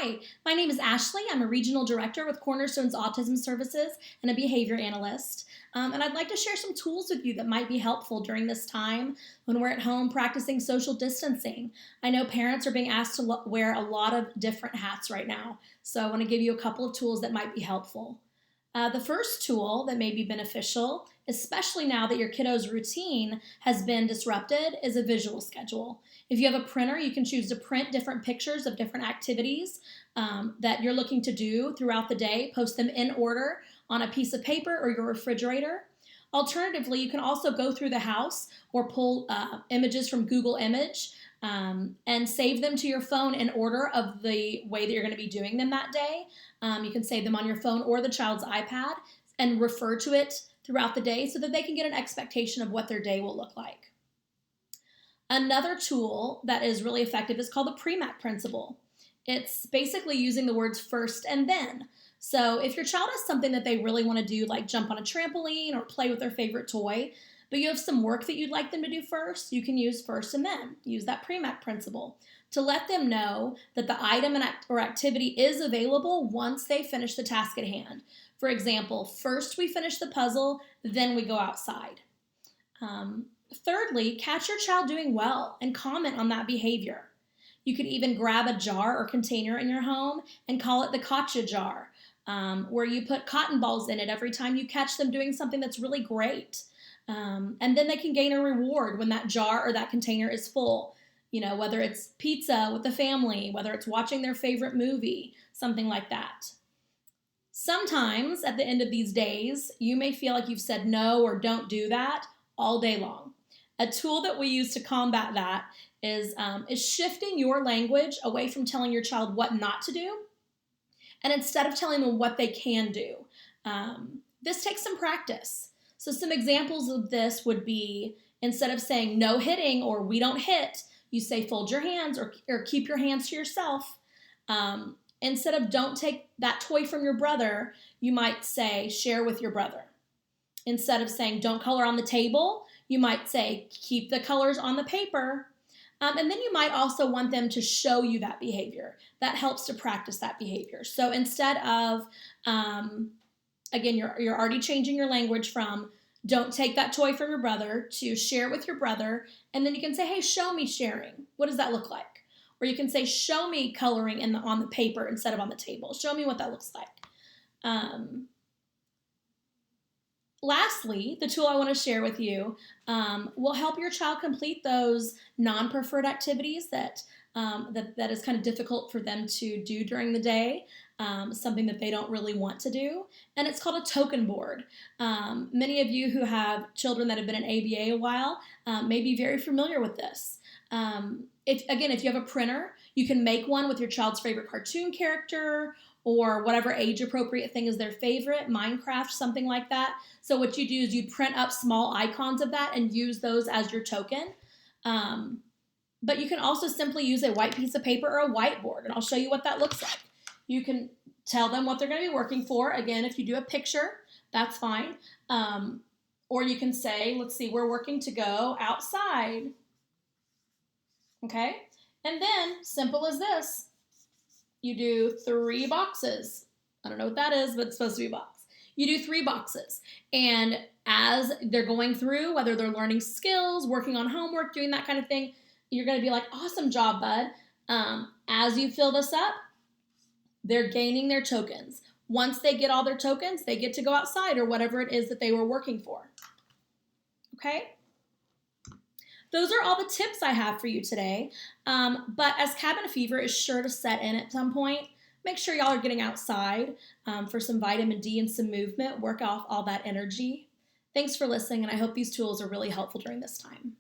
Hi, my name is Ashley. I'm a regional director with Cornerstone's Autism Services and a behavior analyst. And I'd like to share some tools with you that might be helpful during this time when we're at home practicing social distancing. I know parents are being asked to wear a lot of different hats right now, so I want to give you a couple of tools that might be helpful. The first tool that may be beneficial, especially now that your kiddo's routine has been disrupted, is a visual schedule. If you have a printer, you can choose to print different pictures of different activities that you're looking to do throughout the day, post them in order on a piece of paper or your refrigerator. Alternatively, you can also go through the house or pull images from Google Image and save them to your phone in order of the way that you're going to be doing them that day. You can save them on your phone or the child's iPad and refer to it throughout the day so that they can get an expectation of what their day will look like. Another tool that is really effective is called the PREMAC principle. It's basically using the words first and then. So if your child has something that they really want to do, like jump on a trampoline or play with their favorite toy, but you have some work that you'd like them to do first, you can use first and then. Use that PREMAC principle to let them know that the item or activity is available once they finish the task at hand. For example, first we finish the puzzle, then we go outside. Thirdly, catch your child doing well and comment on that behavior. You could even grab a jar or container in your home and call it the gotcha jar, where you put cotton balls in it every time you catch them doing something that's really great. And then they can gain a reward when that jar or that container is full. You know, whether it's pizza with the family, whether it's watching their favorite movie, something like that. Sometimes at the end of these days, you may feel like you've said no or don't do that all day long. A tool that we use to combat that is shifting your language away from telling your child what not to do and instead of telling them what they can do. This takes some practice. So some examples of this would be, instead of saying no hitting or we don't hit, you say fold your hands or keep your hands to yourself. Instead of don't take that toy from your brother, you might say share with your brother. Instead of saying don't color on the table, you might say keep the colors on the paper. And then you might also want them to show you that behavior. That helps to practice that behavior. So instead of, again, you're already changing your language from don't take that toy from your brother to share with your brother. And then you can say, hey, show me sharing. What does that look like? Or you can say, show me coloring on the paper instead of on the table. Show me what that looks like. Lastly, the tool I want to share with you will help your child complete those non-preferred activities that is kind of difficult for them to do during the day, something that they don't really want to do, and it's called a token board. Many of you who have children that have been in ABA a while may be very familiar with this. If you have a printer, you can make one with your child's favorite cartoon character or whatever age-appropriate thing is their favorite, Minecraft, something like that. So what you do is you print up small icons of that and use those as your token. But you can also simply use a white piece of paper or a whiteboard, and I'll show you what that looks like. You can tell them what they're going to be working for. Again, if you do a picture, that's fine. Or you can say, let's see, we're working to go outside. Okay? And then, simple as this, you do 3 boxes. I don't know what that is, but it's supposed to be a box. You do 3 boxes. And as they're going through, whether they're learning skills, working on homework, doing that kind of thing, you're going to be like, awesome job, bud. As you fill this up, they're gaining their tokens. Once they get all their tokens, they get to go outside or whatever it is that they were working for. Okay? Those are all the tips I have for you today. But as cabin fever is sure to set in at some point, make sure y'all are getting outside for some vitamin D and some movement, work off all that energy. Thanks for listening, and I hope these tools are really helpful during this time.